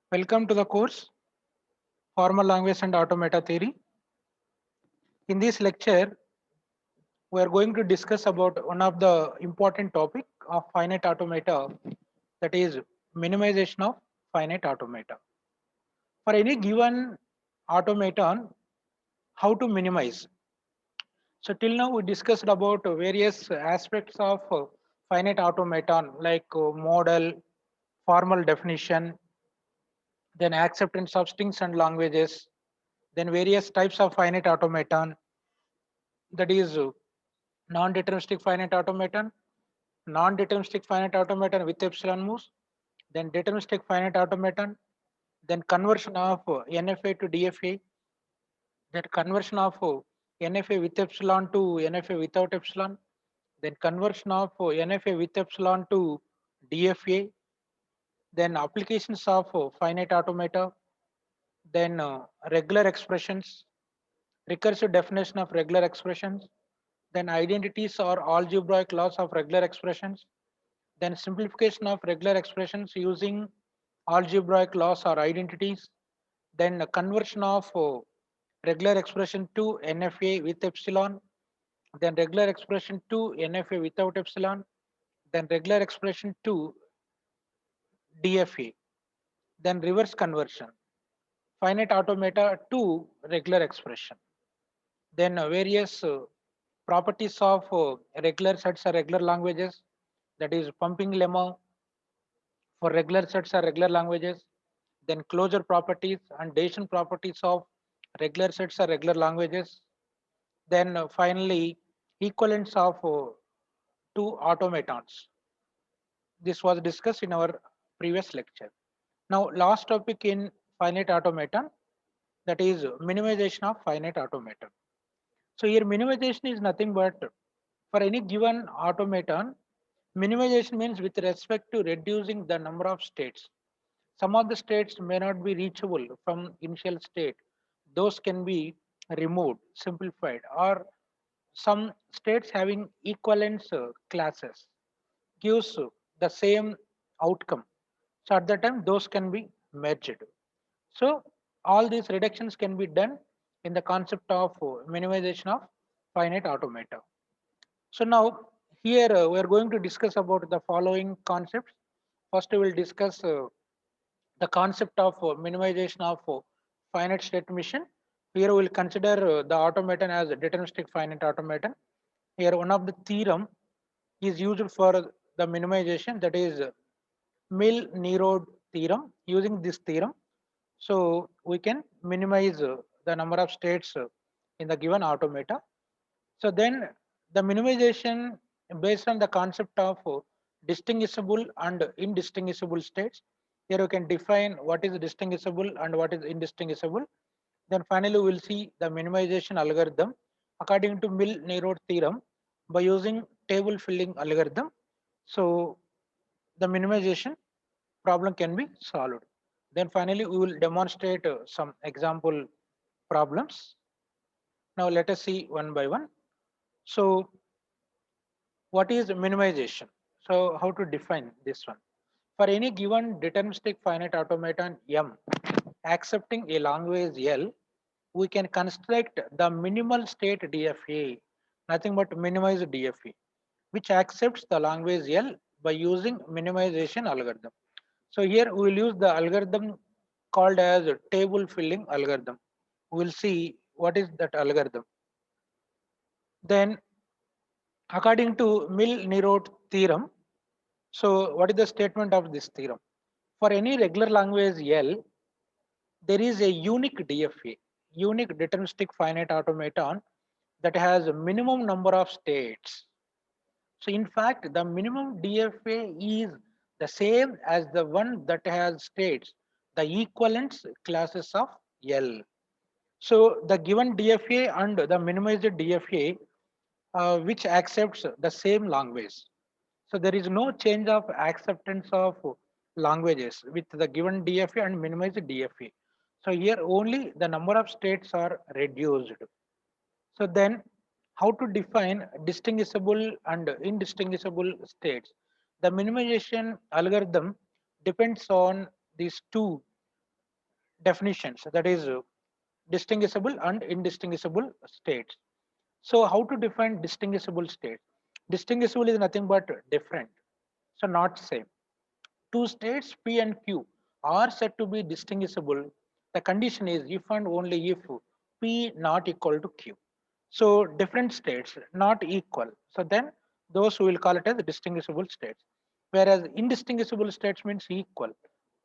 Welcome to the course Formal Language and Automata Theory. In this lecture, we are going to discuss about one of the important topic of finite automata, that is minimization of finite automata. For any given automaton, how to minimize. So till now we discussed about various aspects of finite automaton like model, formal definition, then acceptance of strings and languages, then various types of finite automaton, that is non-deterministic finite automaton, non-deterministic finite automaton with epsilon moves, then deterministic finite automaton, then conversion of NFA to DFA, that conversion of NFA with epsilon to NFA without epsilon, then conversion of NFA with epsilon to DFA, then applications of finite automata, then regular expressions, recursive definition of regular expressions, then identities or algebraic laws of regular expressions, then simplification of regular expressions using algebraic laws or identities, then a conversion of regular expression to NFA with epsilon, then regular expression to NFA without epsilon, then regular expression to DFA, then reverse conversion, finite automata to regular expression, then various properties of regular sets or regular languages, that is pumping lemma for regular sets or regular languages, then closure properties and decision properties of regular sets or regular languages, then finally equivalence of two automatons. This was discussed in our previous lecture. Now last topic in finite automaton, that is minimization of finite automaton. So here minimization is nothing but for any given automaton, minimization means with respect to reducing the number of states. Some of the states may not be reachable from initial state. Those can be removed, simplified, or some states having equivalence classes gives the same outcome. So at that time, those can be merged. So all these reductions can be done in the concept of minimization of finite automata. So now here we are going to discuss about the following concepts. First, we will discuss the concept of minimization of finite state machine. Here we will consider the automaton as a deterministic finite automaton. Here one of the theorem is used for the minimization, that is Nerode theorem. Using this theorem, so we can minimize the number of states in the given automata. So then the minimization based on the concept of distinguishable and indistinguishable states. Here you can define what is distinguishable and what is indistinguishable. Then finally we will see the minimization algorithm according to Mill-Nerode theorem by using table filling algorithm. So the minimization problem can be solved. Then finally we will demonstrate some example problems. Now let us see one by one. So what is minimization? So how to define this one? For any given deterministic finite automaton M accepting a language L, we can construct the minimal state DFA, nothing but minimized DFA, which accepts the language L by using minimization algorithm. So here we will use the algorithm called as table filling algorithm. We will see what is that algorithm. Then according to Mill-Nerode theorem, so what is the statement of this theorem? For any regular language L, there is a unique DFA, unique deterministic finite automaton that has a minimum number of states. So in fact, the minimum DFA is the same as the one that has states, the equivalence classes of L. So the given DFA and the minimized DFA, which accepts the same language. So there is no change of acceptance of languages with the given DFA and minimized DFA. So here only the number of states are reduced. So then how to define distinguishable and indistinguishable states? The minimization algorithm depends on these two. definitions, that is distinguishable and indistinguishable states. So how to define distinguishable state? Distinguishable is nothing but different, so not same. Two states P and Q are said to be distinguishable. The condition is if and only if P not equal to Q. So different states not equal. So then those who will call it as distinguishable states. Whereas indistinguishable states means equal.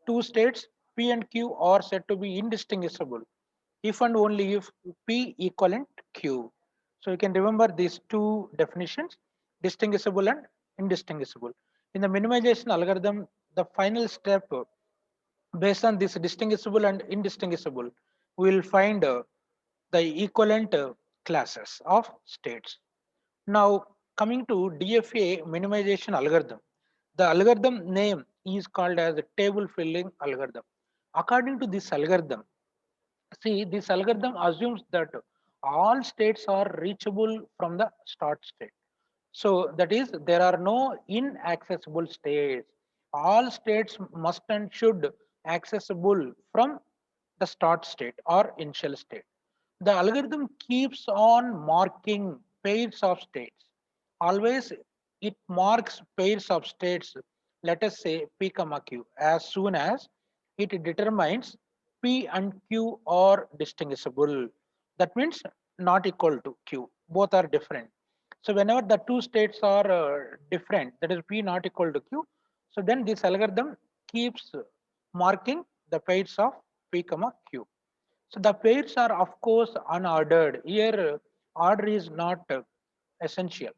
Two states P and Q are said to be indistinguishable if and only if P equivalent Q. So you can remember these two definitions, distinguishable and indistinguishable. In the minimization algorithm, the final step based on this distinguishable and indistinguishable, we will find the equivalent classes of states. Now coming to DFA minimization algorithm, the algorithm name is called as the table filling algorithm. According to this algorithm, see, this algorithm assumes that all states are reachable from the start state. So that is, there are no inaccessible states. All states must and should accessible from the start state or initial state. The algorithm keeps on marking pairs of states. Always it marks pairs of states, let us say P comma Q, as soon as it determines P and Q are distinguishable. That means not equal to Q. Both are different. So whenever the two states are different, that is P not equal to Q, so then this algorithm keeps marking the pairs of P comma Q. So the pairs are of course unordered. Here order is not essential.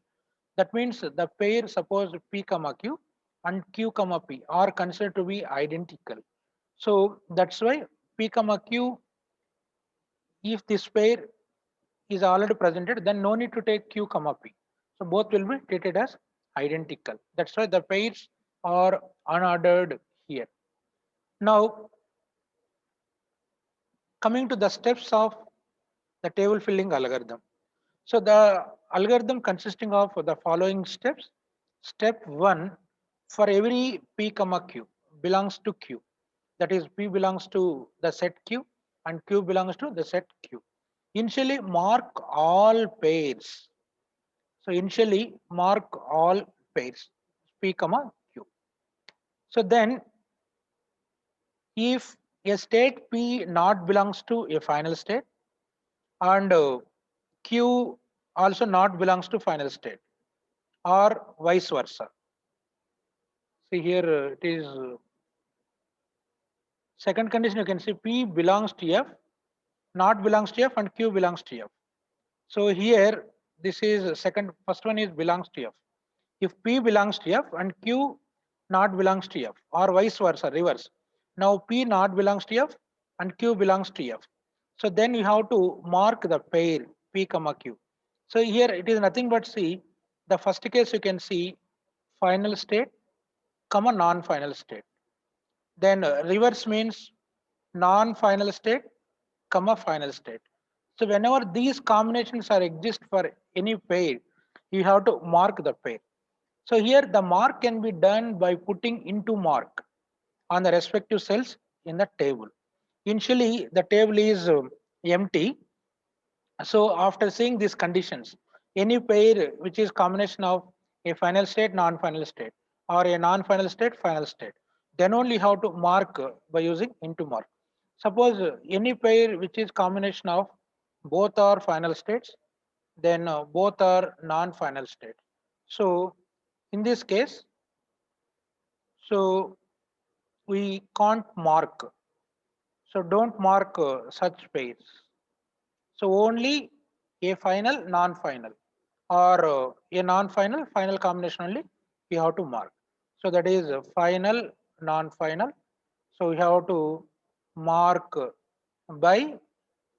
That means the pair, suppose P comma Q and Q comma P are considered to be identical. So that's why P comma Q, if this pair is already presented, then no need to take Q comma P. So both will be treated as identical. That's why the pairs are unordered here. Now coming to the steps of the table filling algorithm. So the algorithm consisting of the following steps. Step 1, for every P comma Q belongs to Q. That is, P belongs to the set Q and Q belongs to the set Q. Initially mark all pairs. So initially mark all pairs P comma Q. So then if a state P not belongs to a final state and Q also not belongs to final state or vice versa. See here it is second condition, you can see P belongs to F, not belongs to F and Q belongs to F. So here this is second, first one is belongs to F. If P belongs to F and Q not belongs to F or vice versa, reverse. Now P not belongs to F and Q belongs to F. So then you have to mark the pair P comma Q. So here it is nothing but see the first case you can see final state comma non-final state. Then reverse means non-final state comma final state. So whenever these combinations are exist for any pair, you have to mark the pair. So here the mark can be done by putting into mark on the respective cells in the table. Initially the table is empty. So after seeing these conditions, any pair which is combination of a final state, non-final state, or a non-final state, final state, then only how to mark by using into mark. Suppose any pair which is combination of both are final states, then both are non-final states. So in this case, so we can't mark. So don't mark such pairs. So only a final, non-final, or a non-final, final combination only we have to mark. So that is final, non-final. So we have to mark by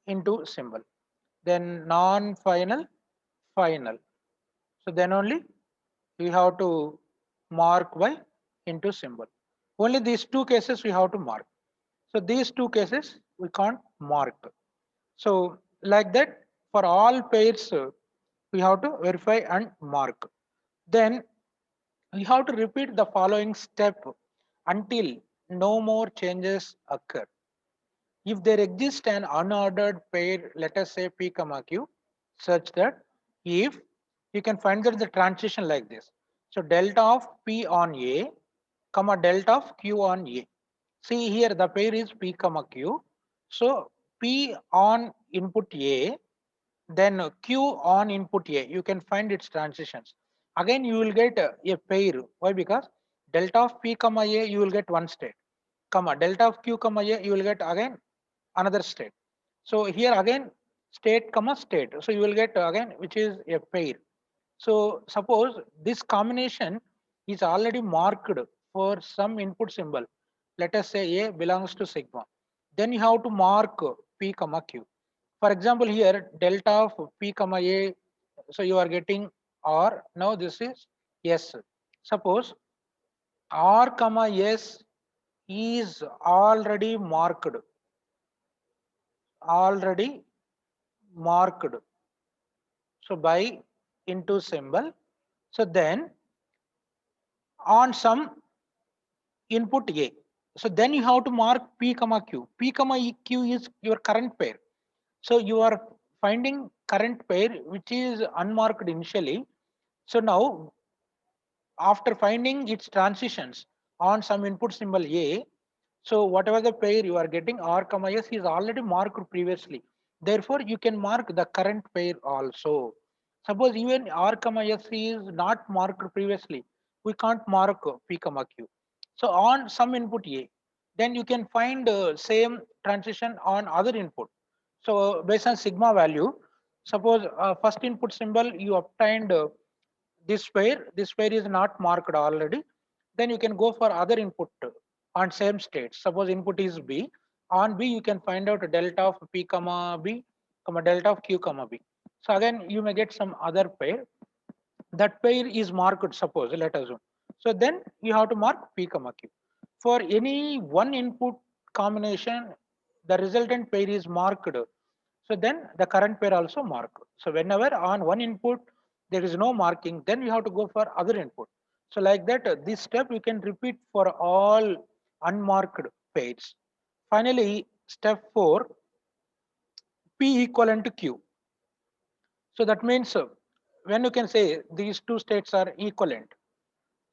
into symbol. Then non-final, final. So then only we have to mark by into symbol. Only these two cases we have to mark. So these two cases we can't mark. So like that for all pairs we have to verify and mark. Then we have to repeat the following step until no more changes occur. if there exists an unordered pair, let us say P comma Q, such that if you can find that the transition like this. So delta of P on A, comma delta of Q on A. See here the pair is P comma Q. So P on input A, then Q on input A, you can find its transitions. Again you will get a pair. Why? Because delta of P comma A you will get one state, comma delta of Q comma A you will get again another state. So here again state comma state. So you will get again which is a pair. So suppose this combination is already marked for some input symbol. Let us say A belongs to sigma. Then you have to mark P comma Q. For example, here delta of P comma A. So you are getting R. Now this is S. Suppose R comma S is already marked. So by into symbol. So then on some input A. So then you have to mark P comma Q. P comma Q is your current pair. So you are finding current pair which is unmarked initially. So now after finding its transitions on some input symbol A, so whatever the pair you are getting R comma S is already marked previously. Therefore, you can mark the current pair also. Suppose even R comma S is not marked previously, we can't mark P comma Q. So on some input A, then you can find same transition on other input. So based on sigma value, suppose first input symbol you obtained this pair is not marked already, then you can go for other input on same state. Suppose input is B, on B you can find out delta of P comma B comma delta of Q comma B. So again you may get some other pair, that pair is marked, suppose let us assume. So then you have to mark P comma Q. For any one input combination, the resultant pair is marked. So then the current pair also mark. So whenever on one input there is no marking, then you have to go for other input. So like that, this step you can repeat for all unmarked pairs. Finally, step 4, P equivalent to Q. So that means when you can say these two states are equivalent,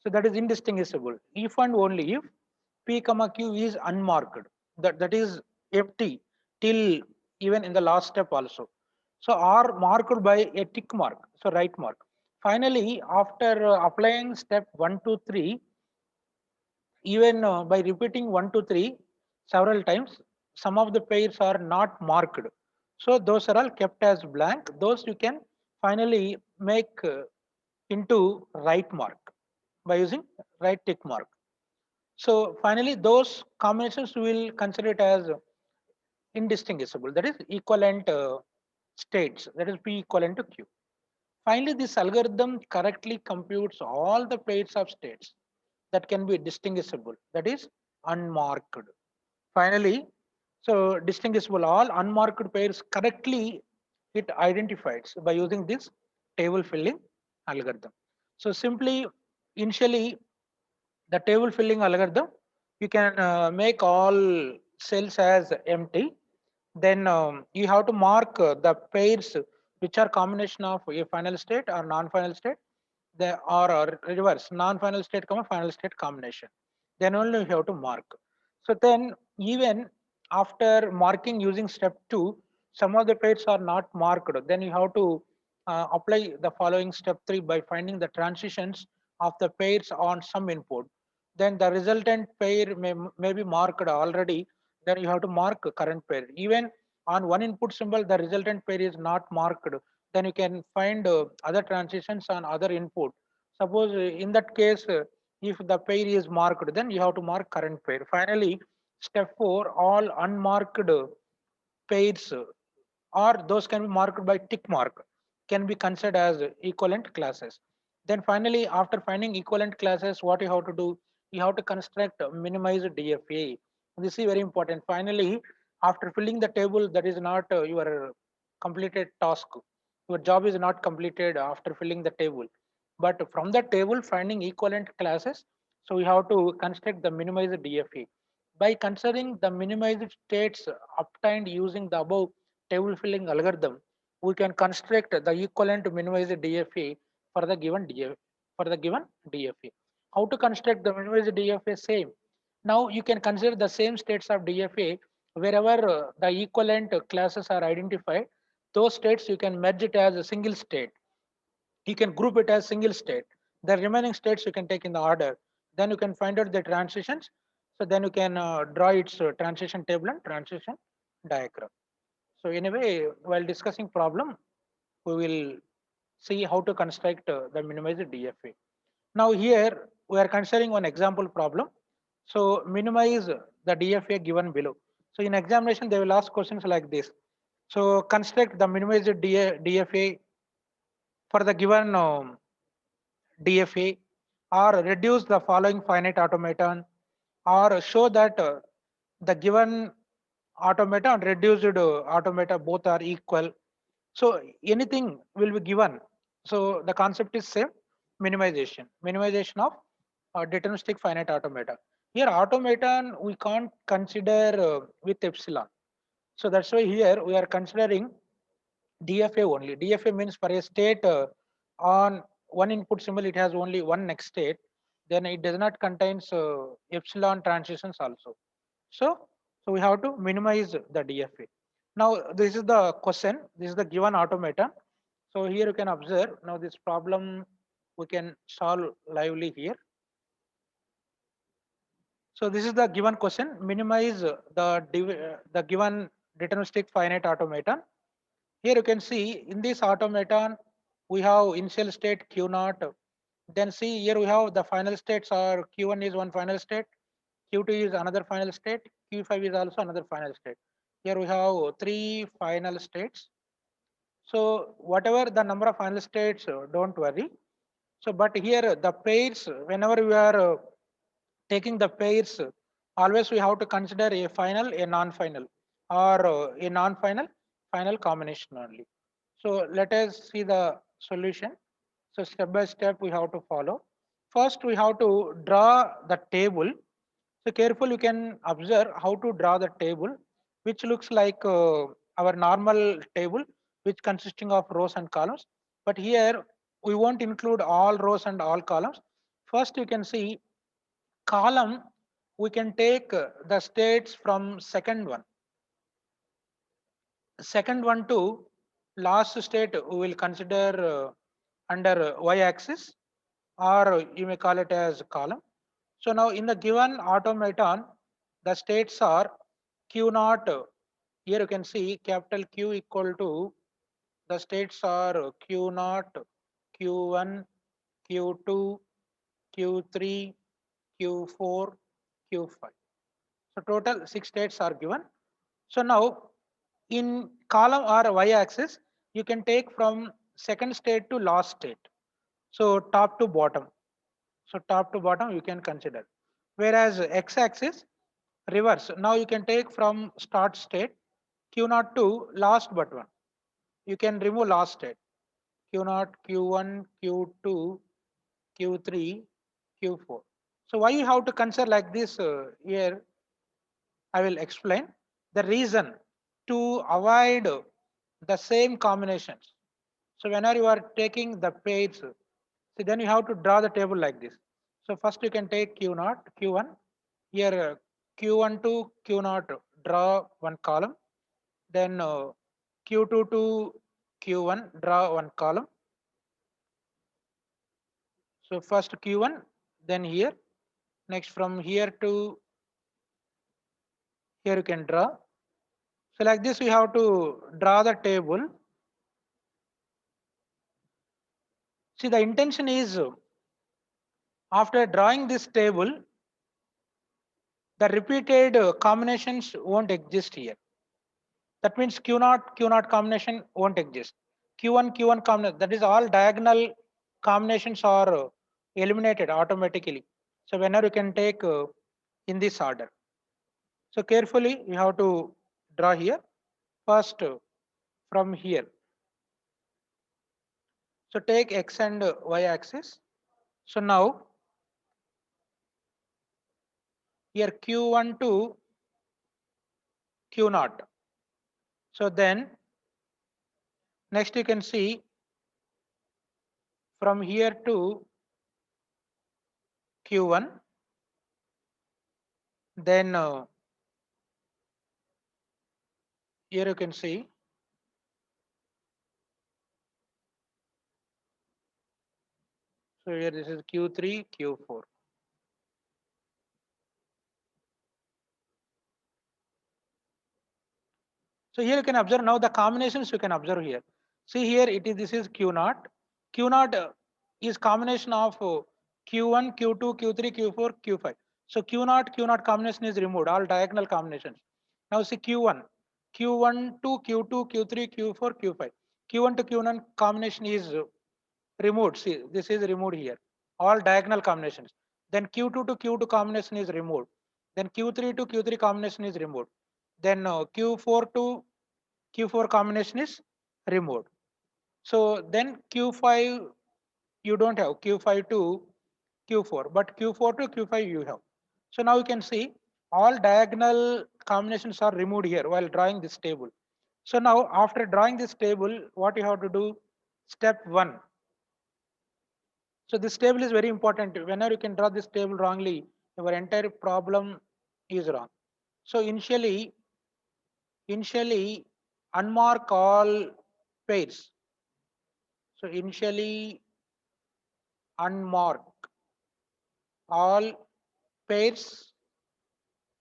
so that is indistinguishable. If and only if P comma Q is unmarked, that is empty till even in the last step also. So are marked by a tick mark, so right mark. Finally, after applying step 1 to 3, even by repeating 1 to 3 several times, some of the pairs are not marked. So those are all kept as blank. Those you can finally make into right mark by using right tick mark. So finally, those combinations will consider it as indistinguishable, that is equivalent states, that is P equivalent to Q. Finally, this algorithm correctly computes all the pairs of states that can be distinguishable, that is unmarked. Finally, so distinguishable, all unmarked pairs correctly it identifies by using this table filling algorithm. So simply, initially, the table filling algorithm, you can make all cells as empty. Then you have to mark the pairs which are combination of a final state or non-final state, the or reverse non-final state comma final state combination. Then only you have to mark. So then even after marking using step 2, some of the pairs are not marked. Then you have to apply the following step 3 by finding the transitions of the pairs on some input. Then the resultant pair may be marked already. Then you have to mark current pair. Even on one input symbol, the resultant pair is not marked. Then you can find other transitions on other input. Suppose in that case, if the pair is marked, then you have to mark current pair. Finally, step 4, all unmarked pairs or those can be marked by tick mark can be considered as equivalent classes. Then finally, after finding equivalent classes, what you have to do? You have to construct minimized DFA. This is very important. Finally, after filling the table, that is not your completed task. Your job is not completed after filling the table. But from the table, finding equivalent classes, so we have to construct the minimized DFA. By considering the minimized states obtained using the above table filling algorithm, we can construct the equivalent minimized DFA for the given DFA. How to construct the minimized DFA? Same. Now you can consider the same states of DFA wherever the equivalent classes are identified. Those states you can merge it as a single state. You can group it as single state. The remaining states you can take in the order. Then you can find out the transitions. So then you can draw its transition table and transition diagram. So anyway, while discussing problem, we will see how to construct the minimized DFA. Now here we are considering one example problem. So minimize the DFA given below. So in examination they will ask questions like this. So construct the minimized DFA for the given DFA, or reduce the following finite automaton, or show that the given automata and reduced automata both are equal. So anything will be given. So the concept is same: minimization of deterministic finite automata. Here automaton we can't consider with epsilon. So that's why here we are considering DFA only. DFA means for a state on one input symbol, it has only one next state. Then it does not contains epsilon transitions also. So, so we have to minimize the DFA. Now this is the question. This is the given automaton. So here you can observe. Now this problem we can solve lively here. So this is the given question. Minimize the given deterministic finite automaton. Here you can see in this automaton, we have initial state Q naught. Then see here we have the final states are Q1 is one final state, Q2 is another final state, Q5 is also another final state. Here we have three final states. So whatever the number of final states, don't worry. So but here the pairs, whenever we are taking the pairs, always we have to consider a final, a non-final, or a non-final, final combination only. So let us see the solution. So step by step we have to follow. First we have to draw the table. So careful you can observe how to draw the table, which looks like our normal table, which consisting of rows and columns. But here we won't include all rows and all columns. First you can see column, we can take the states from second one to last state we will consider under y-axis, or you may call it as column. So now in the given automaton, the states are q naught. Here you can see capital Q equal to, the states are q naught, q1, q2, q3, q4, q5. So total 6 states are given. So now in column or y-axis, you can take from second state to last state. So top to bottom. So top to bottom you can consider. Whereas x-axis, reverse. Now you can take from start state Q0 to last but one. You can remove last state. Q0, Q1, Q2, Q3, Q4. So why you have to consider like this here? I will explain the reason to avoid the same combinations. So whenever you are taking the pairs, so then you have to draw the table like this. So first you can take Q0, Q1. Here Q1 to Q0, draw one column. Then Q2 to Q1, draw one column. So first Q1, then here. Next from here to here you can draw. So like this we have to draw the table. See, the intention is after drawing this table, the repeated combinations won't exist here. That means Q0 combination won't exist. Q1 combination, that is all diagonal combinations are eliminated automatically. So whenever you can take in this order. So carefully you have to draw here. First from here. So take X and Y axis. So now here Q1 to Q0. So then next you can see from here to Q1, then here you can see so here this is Q3, Q4. So here you can observe now the combinations you can observe here. See here it is this is Q0. Q0 is combination of Q1, Q2, Q3, Q4, Q5. So Q0, Q0 combination is removed, all diagonal combinations. Now see Q1, Q1 to Q2, Q3, Q4, Q5. Q1 to Q1 combination is removed. See this is removed here, all diagonal combinations. Then Q2 to Q2 combination is removed. Then Q3 to Q3 combination is removed. Then Q4 to Q4 combination is removed. So then Q5 you don't have Q5 to Q4, but Q4 to Q5 you have. So now you can see all diagonal combinations are removed here while drawing this table. So now after drawing this table, what you have to do? Step 1. So this table is very important. Whenever you can draw this table wrongly, your entire problem is wrong. So initially unmark all pairs. So initially unmark all pairs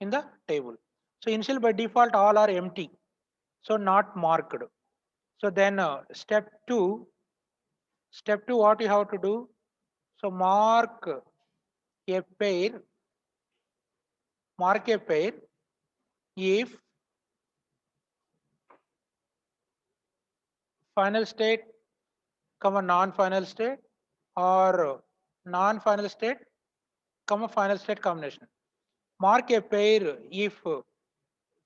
in the table. So initial by default all are empty. So not marked. So then step 2 what you have to do? So a mark a pair if final state comma non-final state or non-final state comma final state combination. Mark a pair if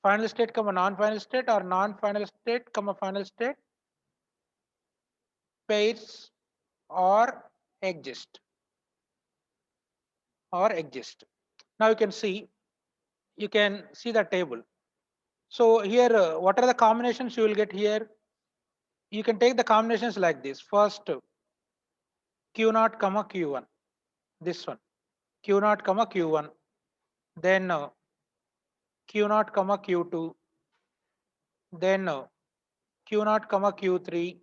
final state comma non-final state or non-final state comma final state pairs or exist Now you can see the table. So here what are the combinations you will get here? You can take the combinations like this. First Q0 comma Q1, this one Q0 comma Q1, then Q0 comma Q2, then Q0 comma Q3.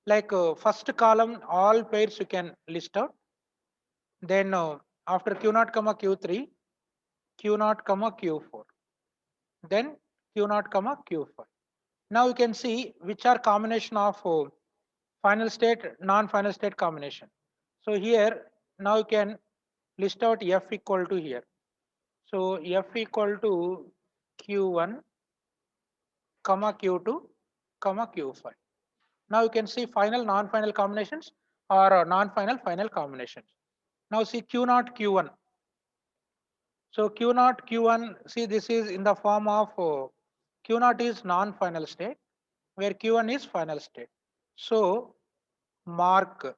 Like first column all pairs you can list out. Then after Q0 comma Q3, Q0 comma Q4, then Q0 comma Q5. Now you can see which are combination of final state, non-final state combination. So here now you can list out F equal to here. So F equal to Q1 comma Q2 comma Q5. Now you can see final non-final combinations or non-final final combinations. Now see Q0 Q1. So Q0 Q1, see this is in the form of Q0 is non-final state where Q1 is final state. So mark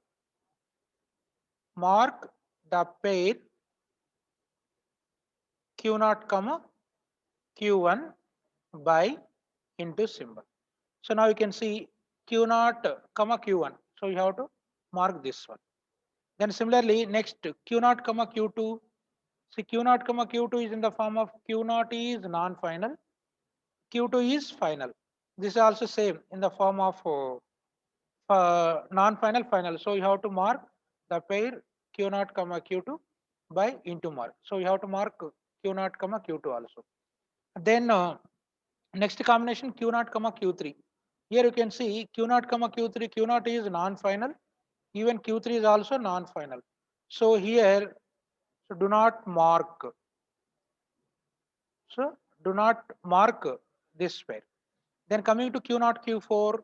the pair Q0 comma Q1 by into symbol. So now you can see Q0 comma Q1. So you have to mark this one. Then similarly next Q0 comma Q2. See Q0 comma Q2 is in the form of Q0 is non-final, Q2 is final. This is also same in the form of non-final final. So you have to mark the pair Q0 comma Q2 by into mark. So you have to mark Q0 comma Q2 also. Then next combination Q0 comma Q3. Here you can see Q0 comma Q3. Q0 is non-final. Even Q3 is also non-final. So here so do not mark. So do not mark this pair. Then coming to Q0 Q4.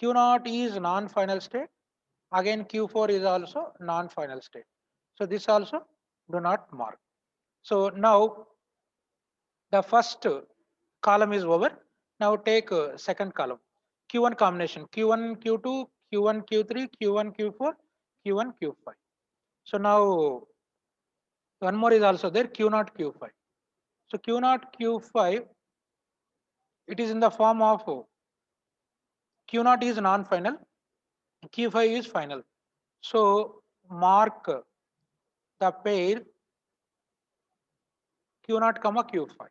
Q0 is non-final state. Again Q4 is also non-final state. So this also do not mark. So now the first column is over. Now take second column. Q1 combination. Q1 Q2, Q1 Q3, Q1 Q4, Q1 Q5. So now one more is also there Q0 Q5. So Q0, Q5, it is in the form of Q0 is non-final, Q5 is final. So mark the pair Q0 comma Q5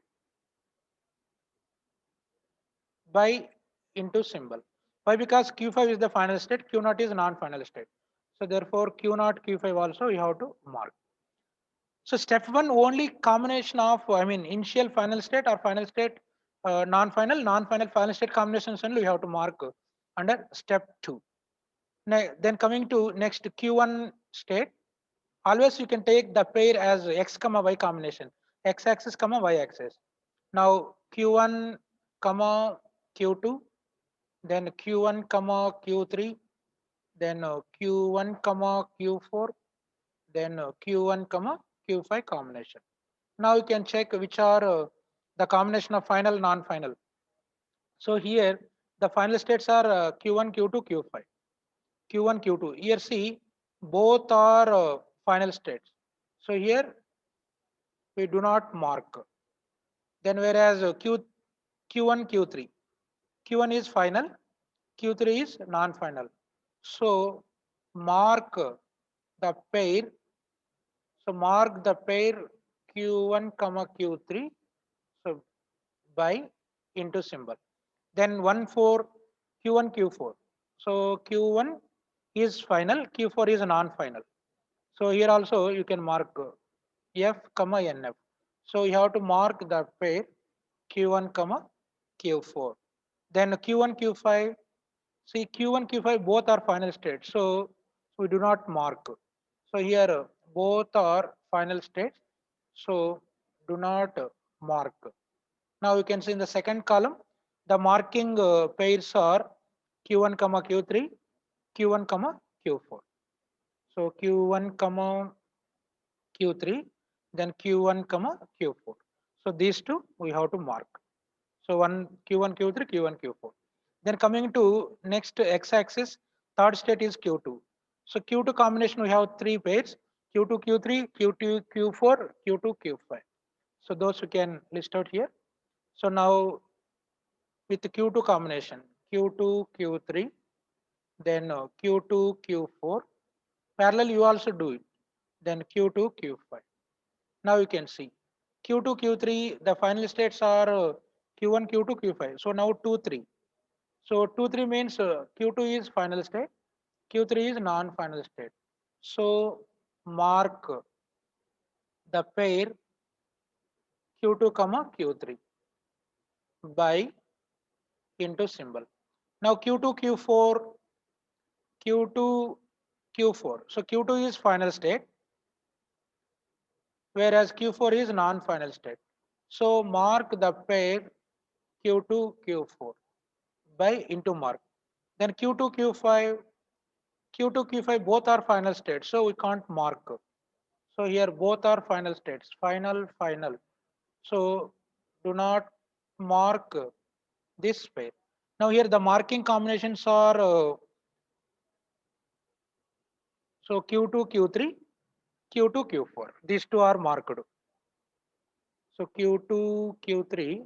by into symbol. Why? Because Q5 is the final state, Q0 is non-final state. So therefore Q0, Q5 also you have to mark. So step one only combination of, I mean, initial final state or final state, non-final, final state combinations only we have to mark under step two. Then coming to next Q1 state, always you can take the pair as x comma y combination, x axis comma y axis. Now Q1 comma Q2, then Q1 comma Q3, then Q1 comma Q4, then Q1 comma Q5 combination. Now you can check which are the combination of final, non-final. So here the final states are Q1, Q2, Q5, Q1, Q2. Here see both are final states. So here we do not mark. Then whereas Q1, Q3, Q1 is final, Q3 is non-final. So mark the pair. So mark the pair Q1 comma Q3. So by into symbol. Then 1 4 Q1 Q4. So Q1 is final, Q4 is non-final. So here also you can mark F comma NF. So you have to mark the pair Q1 comma Q4. Then Q1 Q5. See Q1 Q5 both are final states. So we do not mark. So here both are final states. So do not mark. Now you can see in the second column, the marking pairs are Q1 comma Q3, Q1 comma Q4. So Q1 comma Q3, then Q1 comma Q4. So these two we have to mark. So one Q1 Q3, Q1 Q4. Then coming to next x-axis, third state is Q2. So Q2 combination we have three pairs: Q2 Q3, Q2 Q4, Q2 Q5. So those you can list out here. So now with Q2 combination, Q2 Q3, then Q2 Q4. Parallel you also do it. Then Q2 Q5. Now you can see Q2 Q3. The final states are Q1 Q2 Q5. So now 2 3. So 2 3 means Q2 is final state, Q3 is non-final state. So mark the pair Q2 comma Q3 by into symbol. Now Q2 Q4, Q2 Q4. So Q2 is final state, whereas Q4 is non-final state. So mark the pair Q2 Q4 by into mark. Then Q2 Q5, Q2 Q5 both are final states, so we can't mark. So here both are final states, final, final. So do not mark this pair. Now here the marking combinations are so Q2 Q3, Q2 Q4. These two are marked. So Q2 Q3,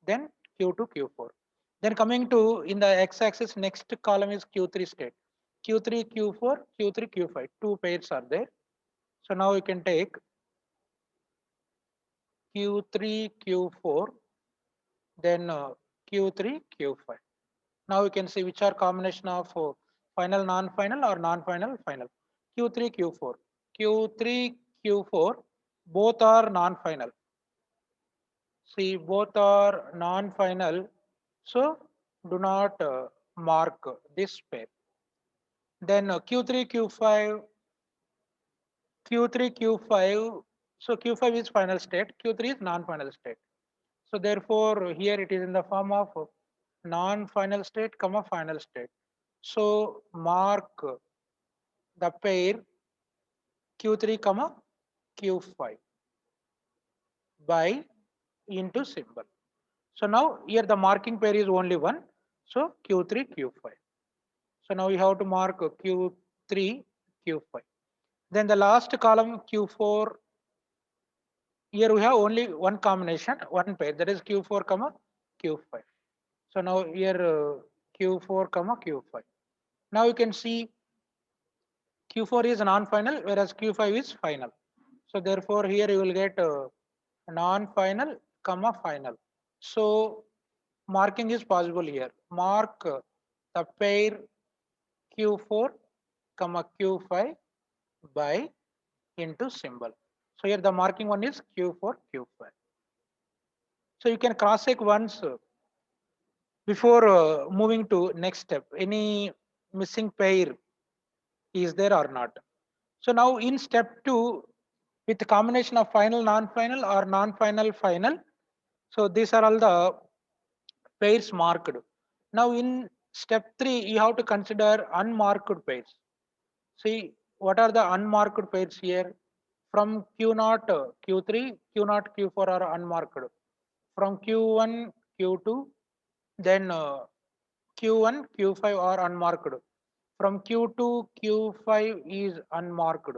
then Q2 Q4. Then coming to in the x-axis, next column is Q3 state. Q3 Q4, Q3 Q5. Two pairs are there. So now you can take Q3 Q4, then Q3 Q5. Now you can see which are combination of final non-final or non-final final. Q3 Q4. Q3 Q4 both are non-final. See both are non-final, so do not mark this pair. Then Q3 Q5, Q3 Q5. So Q5 is final state, Q3 is non-final state. So therefore here it is in the form of non-final state comma final state. So mark the pair Q3 comma Q5 by into symbol. So now here the marking pair is only one. So Q3 Q5. So now you have to mark Q3 Q5. Then the last column Q4 Here we have only one combination, one pair, that is Q4 comma Q5. So now here Q4 comma Q5. Now you can see Q4 is non-final, whereas Q5 is final. So therefore here you will get non-final comma final. So marking is possible here. Mark the pair Q4 comma Q5 by into symbol. So here the marking one is Q4 Q5. So you can cross check once before moving to next step. Any missing pair is there or not? So now in step 2, with the combination of final non-final or non-final final, so these are all the pairs marked. Now in step 3, you have to consider unmarked pairs. See what are the unmarked pairs here? From Q0 Q3, Q0 Q4 are unmarked. From Q1 Q2, then Q1 Q5 are unmarked. From Q2 Q5 is unmarked.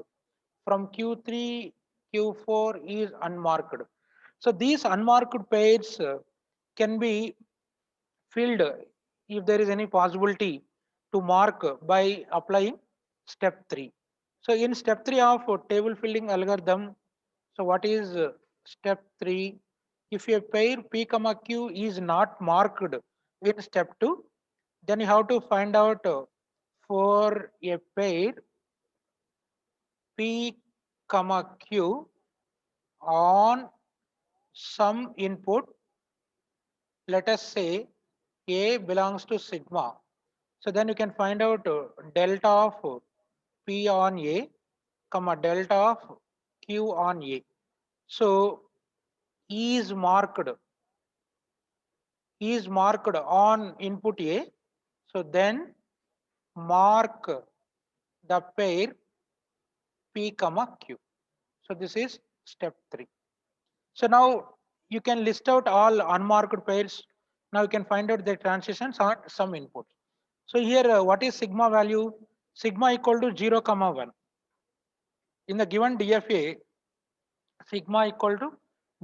From Q3 Q4 is unmarked. So these unmarked pairs can be filled if there is any possibility to mark by applying step 3. So in step 3 of table filling algorithm, so what is step 3? If a pair P comma Q is not marked in step 2, then you have to find out for a pair P comma Q on some input, let us say A belongs to sigma. So then you can find out delta of P on A, comma delta of Q on A. So E is marked on input A. So then mark the pair P comma Q. So this is step 3. So now you can list out all unmarked pairs. Now you can find out the transitions on some inputs. So here what is sigma value? Sigma equal to 0 comma 1. In the given DFA, sigma equal to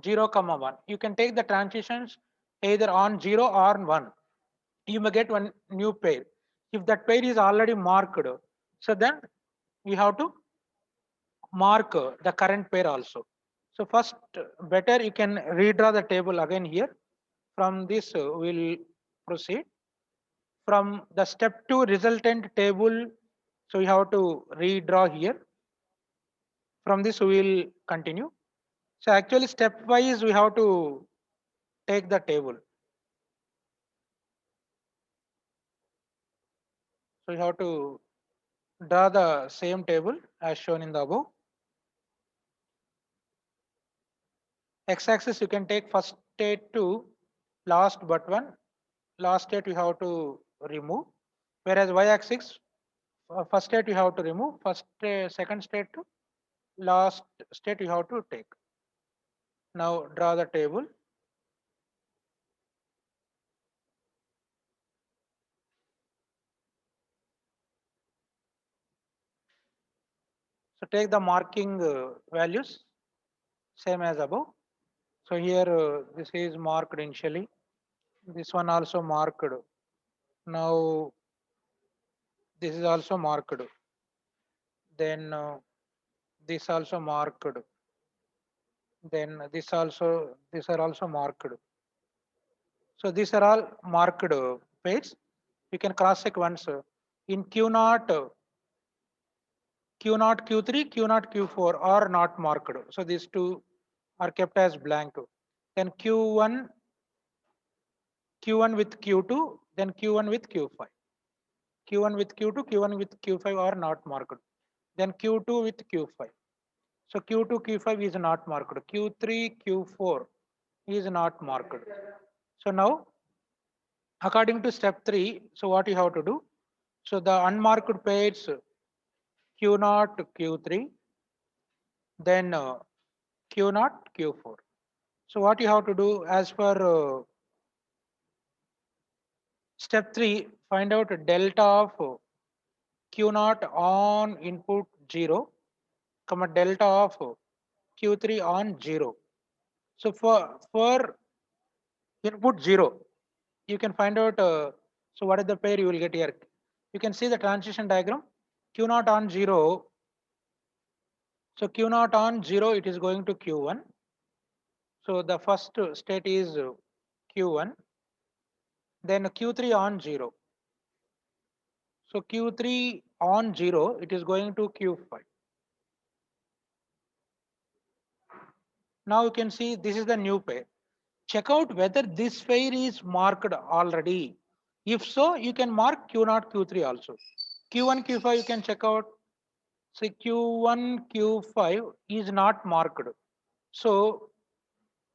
0 comma 1. You can take the transitions either on 0 or 1. You may get one new pair. If that pair is already marked, so then we have to mark the current pair also. So first, better you can redraw the table again here. From this, we'll proceed. From the step 2 resultant table, so we have to redraw here. From this, we will continue. So actually, stepwise, we have to take the table. So we have to draw the same table as shown in the above. X-axis you can take first state to last but one. Last state you have to remove. Whereas y-axis, first state you have to remove. Second state to last state you have to take. Now draw the table. So take the marking values same as above. So here this is marked initially. This one also marked. Now this is also marked. Then this also marked. Then these are also marked. So these are all marked pairs. You can cross check once. In Q0, Q0, Q3, Q0, Q4 are not marked. So these two are kept as blank. Then Q1 with Q2, then Q1 with Q5. Q1 with Q2, Q1 with Q5 are not marked. Then Q2 with Q5. So Q2, Q5 is not marked. Q3, Q4 is not marked. So now, according to step 3, so what you have to do? So the unmarked pairs Q0, Q3, then Q0, Q4. So what you have to do as per step 3, find out delta of Q0 on input 0, comma delta of Q3 on 0. So for input 0, you can find out, so what is the pair you will get here? You can see the transition diagram. Q naught on 0. So Q naught on 0, it is going to Q1. So the first state is Q1. Then Q3 on 0. So Q3 on 0, it is going to Q5. Now you can see this is the new pair. Check out whether this pair is marked already. If so, you can mark Q0, Q3 also. Q1, Q5 you can check out. Say Q1, Q5 is not marked. So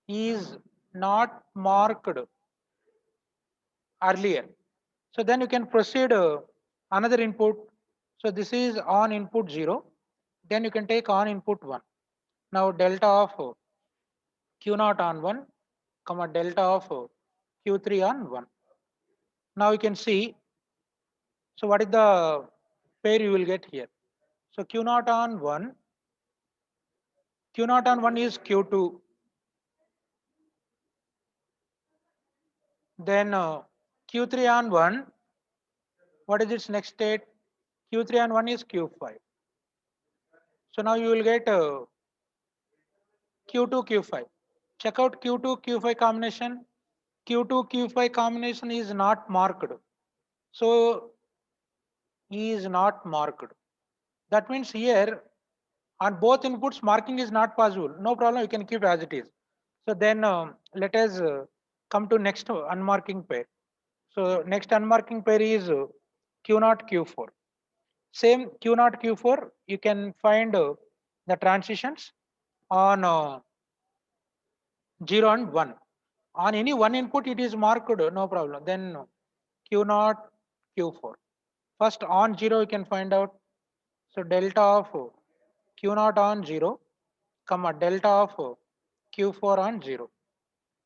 is not marked earlier. So then you can proceed another input. So this is on input 0. Then you can take on input 1. Now delta of Q0 on 1, comma delta of Q3 on 1. Now you can see, so what is the pair you will get here? So Q0 on 1, Q0 on 1 is Q2. Then Q3 on 1, what is its next state? Q3 on 1 is Q5. So now you will get Q2, Q5. Check out Q2, Q5 combination. Q2, Q5 combination is not marked. So is not marked. That means here on both inputs marking is not possible. No problem, you can keep as it is. So then let us come to next unmarking pair. So next unmarking pair is Q0, Q4. Same Q0, Q4, you can find the transitions on 0 and 1. On any one input it is marked, no problem. Then Q0, Q4. First on 0 you can find out. So delta of Q0 on 0, comma delta of Q4 on 0.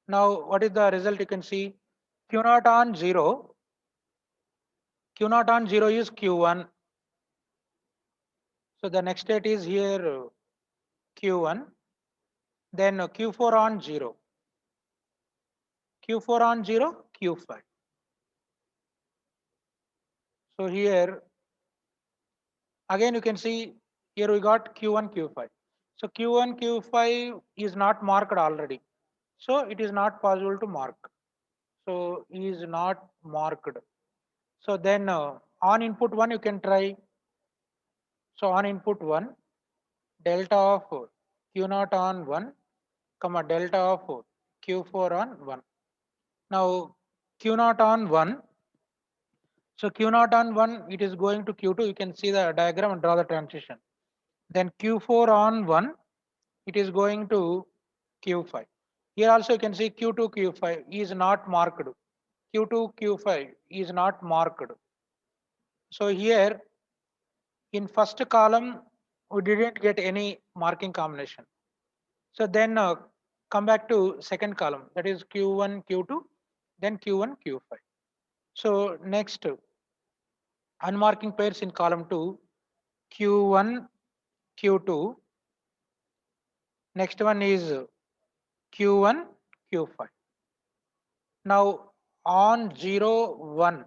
Now what is the result you can see? Q0 on 0, Q0 on 0 is Q1. So the next state is here Q1. Then Q4 on 0. Q4 on 0, Q5. So here again you can see here we got Q1, Q5. So Q1, Q5 is not marked already. So it is not possible to mark. So is not marked. So then on input 1 you can try. So on input 1, delta of Q0 on 1, comma delta of Q4 on 1. Now Q0 on 1. So Q0 on 1, it is going to Q2. You can see the diagram and draw the transition. Then Q4 on 1, it is going to Q5. Here also you can see Q2, Q5 is not marked. Q2, Q5 is not marked. So here in first column, we didn't get any marking combination. So then come back to second column, that is Q1, Q2, then Q1, Q5. So next unmarking pairs in column 2, Q1, Q2. Next one is Q1, Q5. Now on 0, 1,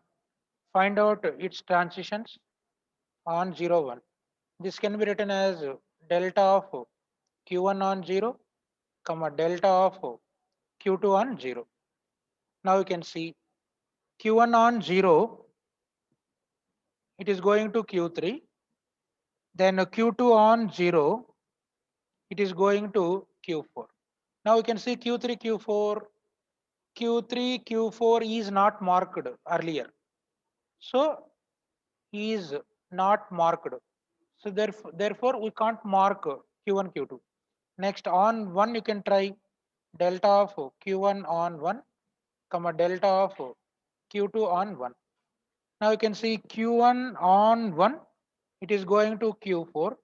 find out its transitions on 0, 1. This can be written as delta of Q1 on 0, comma delta of Q2 on 0. Now you can see Q1 on 0, it is going to Q3. Then Q2 on 0, it is going to Q4. Now you can see Q3, Q4. Q3, Q4 is not marked earlier. So is not marked. So therefore we can't mark Q1, Q2. Next on 1 you can try delta of Q1 on 1, comma delta of Q2 on 1. Now you can see Q1 on 1, it is going to Q4.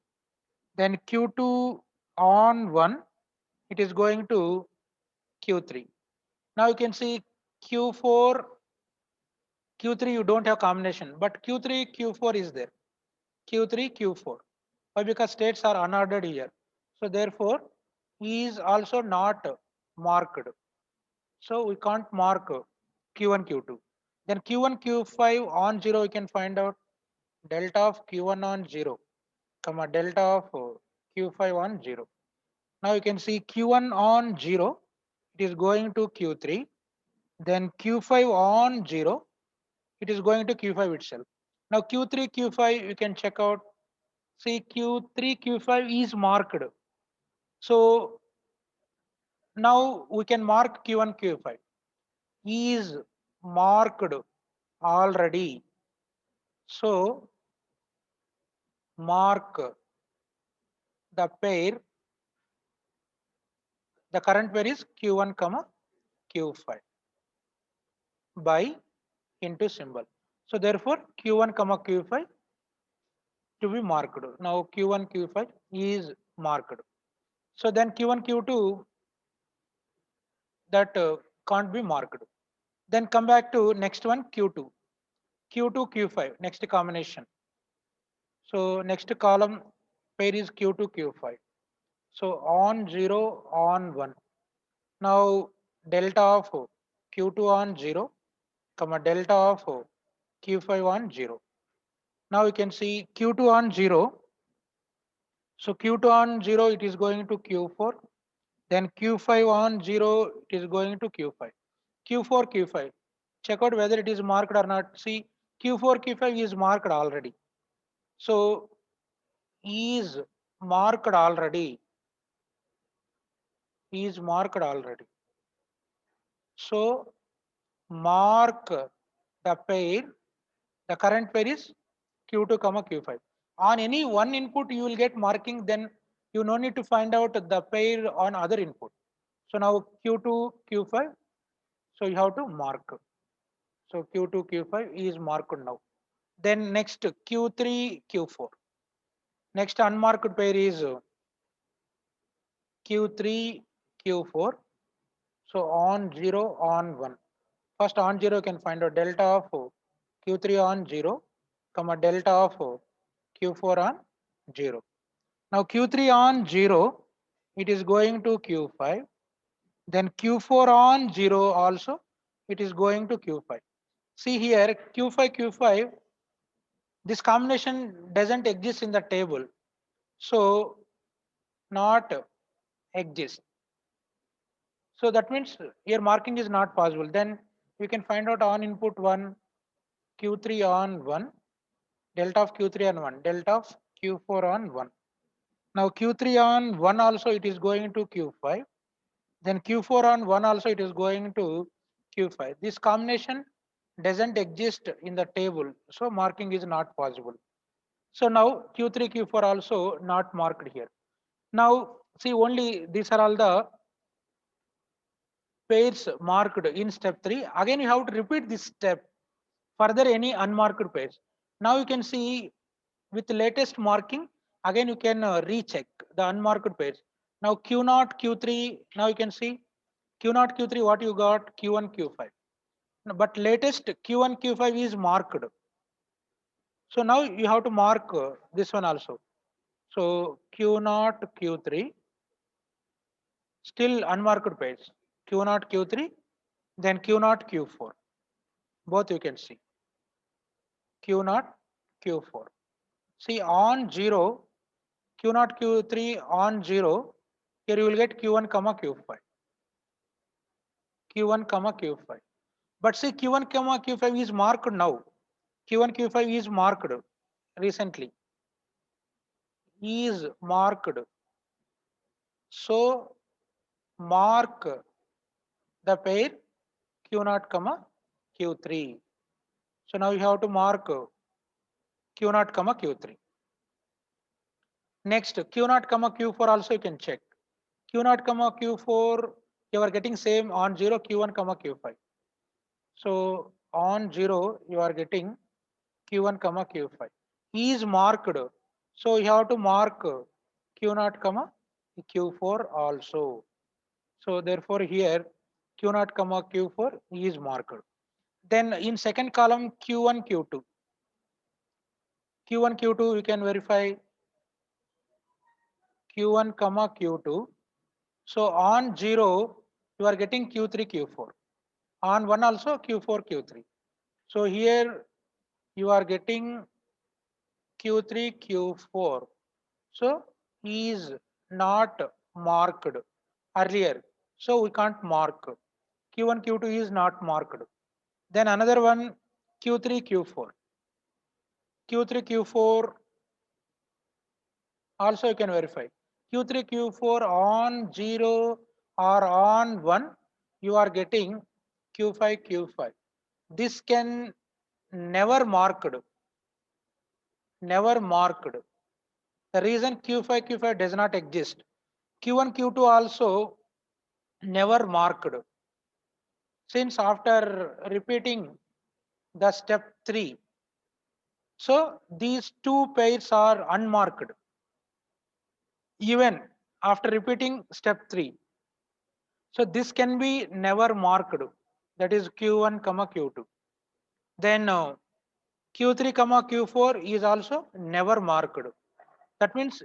Then Q2 on 1, it is going to Q3. Now you can see Q4, Q3 you don't have combination, but Q3, Q4 is there. Q3, Q4. Why? Because states are unordered here. So therefore, E is also not marked. So we can't mark Q1, Q2. Then Q1, Q5 on 0, we can find out delta of Q1 on 0, comma delta of Q5 on 0. Now you can see Q1 on 0, it is going to Q3. Then Q5 on 0, it is going to Q5 itself. Now Q3, Q5, you can check out. See Q3, Q5 is marked. So now we can mark Q1, Q5. Is marked already. So mark the pair, the current pair is Q1, comma Q5 by into symbol. So therefore Q1, comma Q5 to be marked. Now Q1, Q5 is marked. So then Q1, Q2 that can't be marked. Then come back to next one Q2. Q2, Q5, next combination. So next column pair is Q2, Q5. So on 0, on 1. Now delta of Q2 on 0, comma delta of Q5 on 0. Now you can see Q2 on 0. So Q2 on 0, it is going to Q4. Then Q5 on 0, it is going to Q5. Q4, Q5. Check out whether it is marked or not. See, Q4, Q5 is marked already. So is marked already. Is marked already. So mark the pair. The current pair is Q2, comma Q5. On any one input, you will get marking. Then you no need to find out the pair on other input. So now Q2, Q5. So you have to mark. So Q2, Q5 is marked now. Then next Q3, Q4. Next unmarked pair is Q3, Q4. So on 0, on 1. First on 0 you can find out delta of Q3 on 0, comma delta of Q4 on 0. Now Q3 on 0, it is going to Q5. Then Q4 on 0 also, it is going to Q5. See here Q5, Q5, this combination doesn't exist in the table. So not exist. So that means your marking is not possible. Then we can find out on input 1, Q3 on 1, delta of Q3 on 1, delta of Q4 on 1. Now Q3 on 1 also it is going to Q5. Then Q4 on 1 also it is going to Q5. This combination doesn't exist in the table. So marking is not possible. So now Q3, Q4 also not marked here. Now see only these are all the pairs marked in step 3. Again you have to repeat this step. Further any unmarked pairs. Now you can see with latest marking, again you can recheck the unmarked pairs. Now Q0, Q3, now you can see Q0, Q3 what you got, Q1, Q5. But latest Q1, Q5 is marked. So now you have to mark this one also. So Q0, Q3, still unmarked pairs. Q0, Q3, then Q0, Q4. Both you can see. Q0, Q4. See on 0, Q0, Q3 on 0, here you will get Q1, comma Q5. Q1, comma Q5. But see Q1, comma Q5 is marked now. Q1, Q5 is marked recently. Is marked. So mark the pair Q0, comma Q3. So now you have to mark Q0, comma Q3. Next Q0, comma Q4 also you can check. Q0, comma Q4 you are getting same on 0 Q1, comma Q5. So on 0 you are getting Q1, comma Q5. Is marked. So you have to mark Q0, comma Q4 also. So therefore here Q0, comma Q4 is marked. Then in second column Q1, Q2. Q1, Q2 you can verify Q1, comma Q2. So on 0 you are getting Q3, Q4. On 1 also Q4, Q3. So here you are getting Q3, Q4. So is not marked earlier. So we can't mark. Q1, Q2 is not marked. Then another one Q3, Q4. Q3, Q4 also you can verify. Q3, Q4 on 0 or on 1, you are getting Q5, Q5. This can never marked. Never marked. The reason Q5, Q5 does not exist. Q1, Q2 also never marked. Since after repeating the step 3, so these two pairs are unmarked. Even after repeating step 3. So this can be never marked. That is Q1, Q2. Then Q3, Q4 is also never marked. That means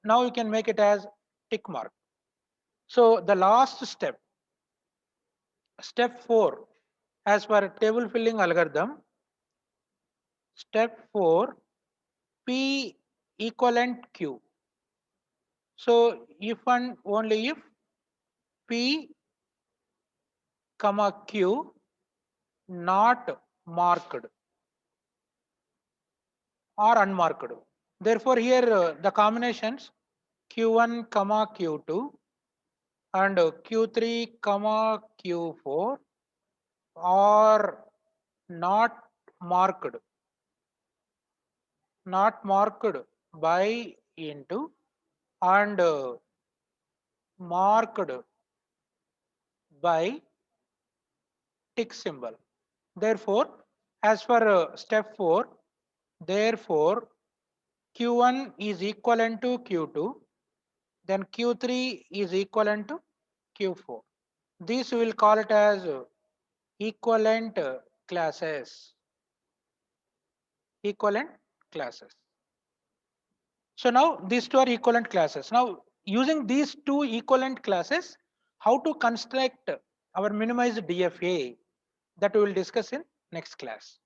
now you can make it as tick mark. So the last step, step 4, as per table filling algorithm, step 4, P equivalent Q. So if and only if P, Q not marked or unmarked. Therefore, here the combinations Q1, Q2 and Q3, Q4 are not marked by into and marked by tick symbol. Therefore, as for step 4, therefore Q1 is equivalent to Q2, then Q3 is equivalent to Q4. This we will call it as equivalent classes. Equivalent classes. So now these two are equivalent classes. Now using these two equivalent classes, how to construct our minimized DFA, that we will discuss in next class.